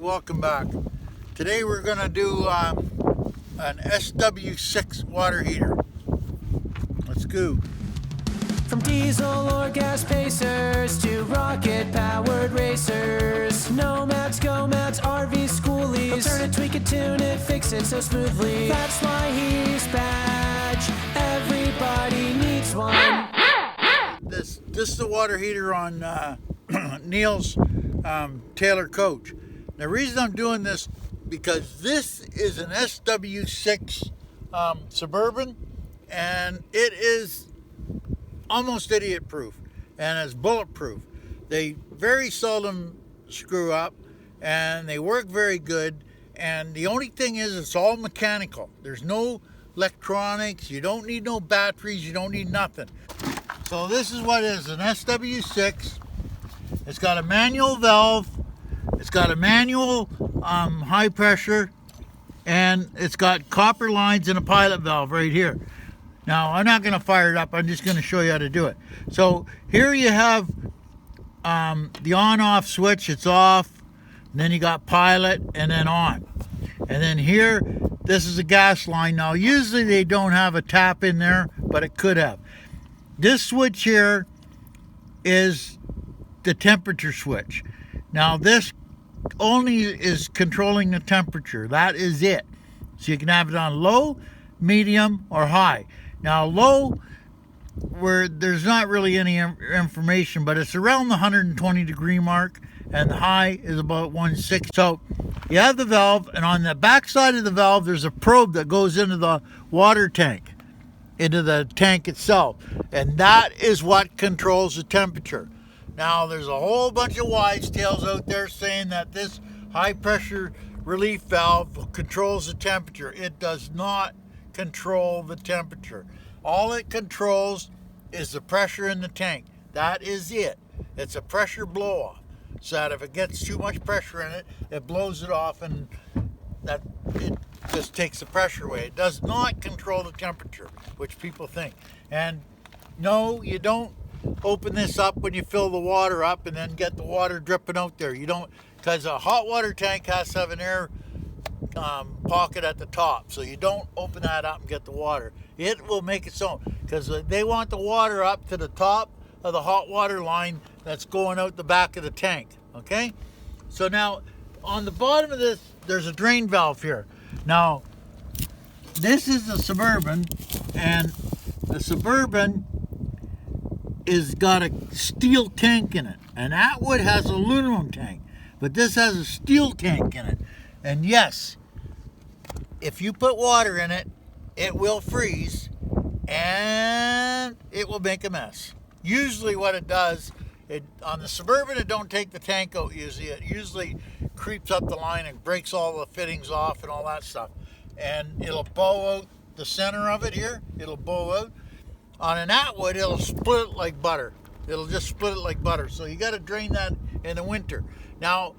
welcome back. Today we're going to do an Sw6 water heater. Let's go. From diesel or gas pacers to rocket-powered racers, nomads, go-mads, RVs, schoolies, they'll turn it, tweak it, tune it, fix it so smoothly. That's why he's badge. Everybody needs one. This is the water heater on Neil's Taylor coach. The reason I'm doing this because this is an Sw6 Suburban, and it is almost idiot proof and it's bulletproof. They very seldom screw up and they work very good, and the only thing is it's all mechanical. There's no electronics, you don't need no batteries, you don't need nothing. So this is what it is, an Sw6. It's got a manual valve, it's got a manual high pressure, and it's got copper lines and a pilot valve right here. Now, I'm not going to fire it up. I'm just going to show you how to do it. So here you have the on-off switch. It's off. And then you got pilot and then on. And then here, this is a gas line. Now, usually they don't have a tap in there, but it could have. This switch here is the temperature switch. Now, this only is controlling the temperature. That is it. So you can have it on low, medium, or high. Now low, where there's not really any information, but it's around the 120 degree mark, and the high is about 160. So you have the valve, and on the back side of the valve there's a probe that goes into the water tank, into the tank itself, and that is what controls the temperature. Now there's a whole bunch of wives' tales out there saying that this high pressure relief valve controls the temperature. It does not control the temperature. All it controls is the pressure in the tank. That is it. It's a pressure blow off, so that if it gets too much pressure in it, it blows it off, and that it just takes the pressure away. It does not control the temperature, which people think. And no, you don't open this up when you fill the water up and then get the water dripping out there. You don't, because a hot water tank has to have an air pocket at the top, so you don't open that up and get the water. It will make its own, because they want the water up to the top of the hot water line that's going out the back of the tank. Okay, so now on the bottom of this there's a drain valve here. Now this is a Suburban, and the Suburban is got a steel tank in it, and Atwood has an aluminum tank, but this has a steel tank in it. And yes, if you put water in it, it will freeze and it will make a mess. Usually what it does, on the Suburban, it don't take the tank out usually. It usually creeps up the line and breaks all the fittings off and all that stuff. And it'll bow out the center of it here. It'll bow out. On an Atwood, it'll split it like butter. It'll just split it like butter. So you got to drain that in the winter. Now,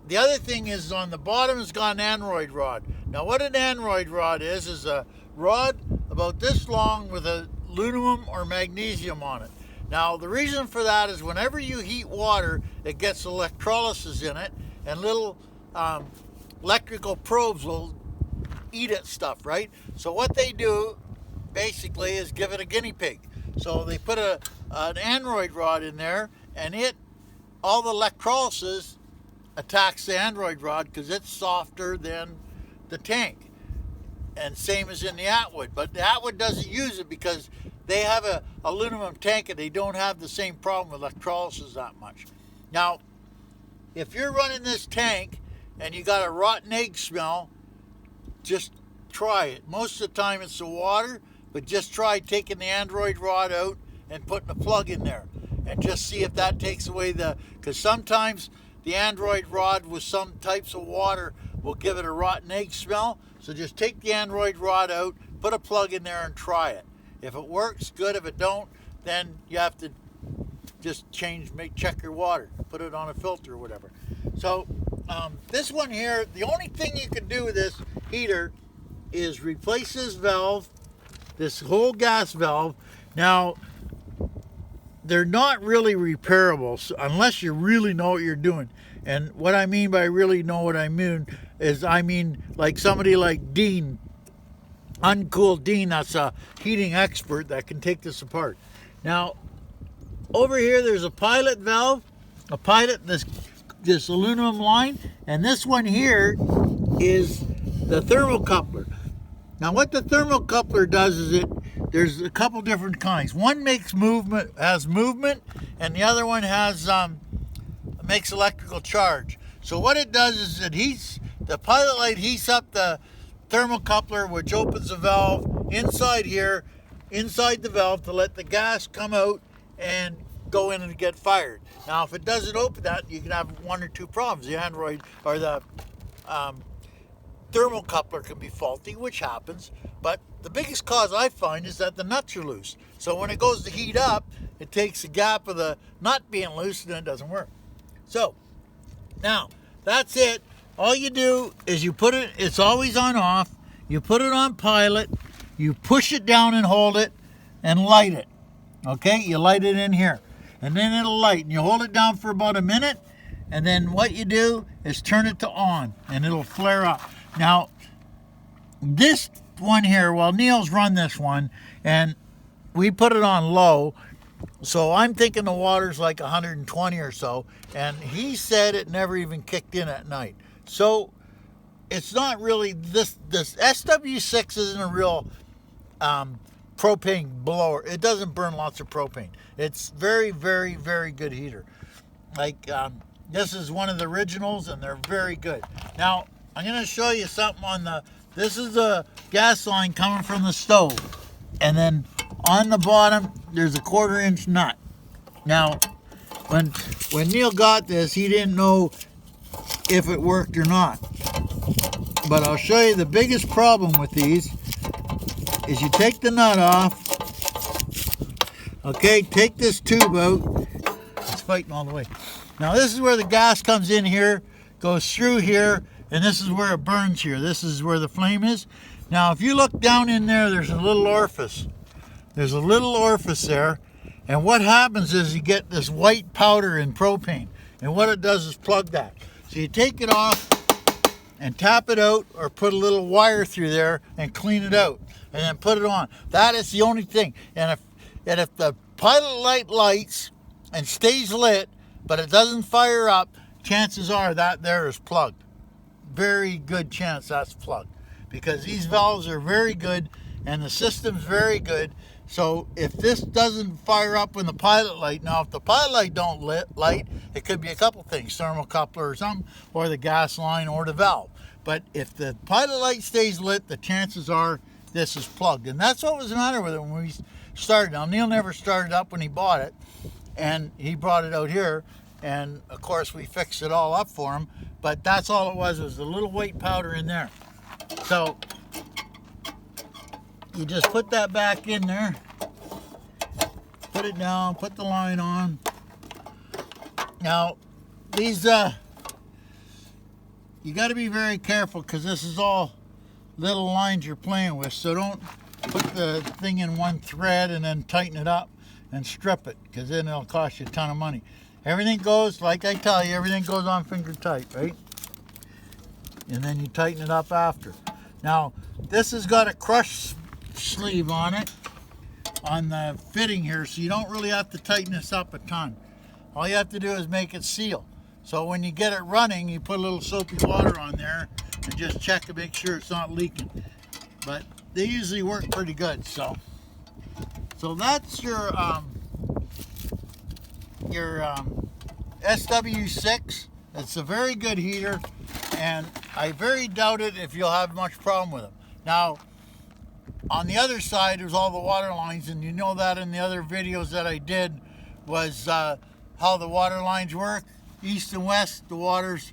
the other thing is on the bottom it's got an android rod. Now what an android rod is a rod about this long with aluminum or magnesium on it. Now the reason for that is whenever you heat water, it gets electrolysis in it, and little electrical probes will eat at stuff, right? So what they do basically is give it a guinea pig. So they put an android rod in there, and all the electrolysis attacks the android rod because it's softer than the tank, and same as in the Atwood. But the Atwood doesn't use it because they have a aluminum tank and they don't have the same problem with electrolysis that much. Now if you're running this tank and you got a rotten egg smell, just try it. Most of the time it's the water, but just try taking the android rod out and putting a plug in there and just see if that takes away because sometimes the android rod with some types of water will give it a rotten egg smell. So just take the android rod out, put a plug in there and try it. If it works, good. If it don't, then you have to just check your water, put it on a filter or whatever. So this one here, the only thing you can do with this heater is replace this valve, this whole gas valve. Now they're not really repairable unless you really know what you're doing. And what I mean by really know what I mean is I mean like somebody like Dean, Uncooled Dean, that's a heating expert that can take this apart. Now, over here there's a pilot valve, this aluminum line, and this one here is the thermocoupler. Now what the thermocoupler does is there's a couple different kinds. One has movement, and the other one makes electrical charge. So what it does is the pilot light heats up the thermocoupler, which opens the valve inside the valve to let the gas come out and go in and get fired. Now if it doesn't open that, you can have one or two problems. The Android or the thermocoupler can be faulty, which happens, but the biggest cause I find is that the nuts are loose. So when it goes to heat up, it takes the gap of the nut being loose and it doesn't work. So now that's it. All you do is you put it, it's always on off, you put it on pilot, you push it down and hold it and light it. Okay, you light it in here and then it'll light, and you hold it down for about a minute, and then what you do is turn it to on and it'll flare up. Now this one here, well, Neil's run this one and we put it on low, so I'm thinking the water's like 120 or so, and he said it never even kicked in at night. So it's not really, this SW6 isn't a real propane blower. It doesn't burn lots of propane. It's very, very, very good heater. Like this is one of the originals and they're very good. Now I'm going to show you something on this is a gas line coming from the stove, and then on the bottom there's a 1/4 inch nut. Now when Neil got this, he didn't know if it worked or not, but I'll show you the biggest problem with these is you take the nut off. Okay, take this tube out. It's fighting all the way. Now this is where the gas comes in here, goes through here, and this is where it burns here. This is where the flame is. Now if you look down in there, there's a little orifice. There's a little orifice there, and what happens is you get this white powder in propane, and what it does is plug that. So you take it off and tap it out, or put a little wire through there and clean it out, and then put it on. That is the only thing. And if the pilot light lights and stays lit, but it doesn't fire up, chances are that there is plugged. Very good chance that's plugged, because these valves are very good and the system's very good. So if this doesn't fire up when the pilot light, now if the pilot light don't light, it could be a couple things, thermocoupler or something, or the gas line or the valve. But if the pilot light stays lit, the chances are this is plugged. And that's what was the matter with it when we started. Now Neil never started up when he bought it, and he brought it out here, and of course we fixed it all up for him, but that's all it was a little white powder in there. So you just put that back in there, put it down, put the line on. Now these you got to be very careful, because this is all little lines you're playing with, so don't put the thing in one thread and then tighten it up and strip it, because then it'll cost you a ton of money. Everything goes, like I tell you, everything goes on finger tight, right? And then you tighten it up after. Now this has got a crush sleeve on it, on the fitting here, so you don't really have to tighten this up a ton. All you have to do is make it seal. So when you get it running, you put a little soapy water on there and just check to make sure it's not leaking. But they usually work pretty good. So that's your SW6. It's a very good heater, and I very doubt it if you'll have much problem with them. Now on the other side, there's all the water lines, and you know that in the other videos that I did was how the water lines work. East and west, the waters,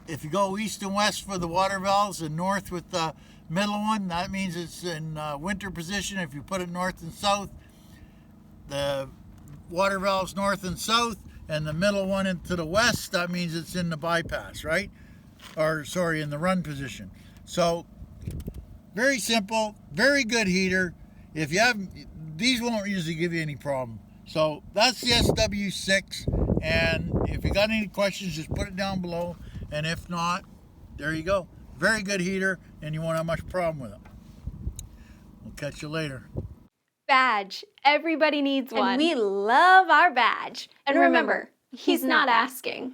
if you go east and west for the water valves and north with the middle one, that means it's in winter position. If you put it north and south, the water valves north and south, and the middle one into the west, that means it's in the bypass, right? Or sorry, in the run position. So very simple, very good heater. If you have, these won't usually give you any problem. So that's the SW6, And if you got any questions, just put it down below. And if not, there you go. Very good heater, and you won't have much problem with it. We'll catch you later. Badge. Everybody needs one. And we love our badge. And remember, he's not asking.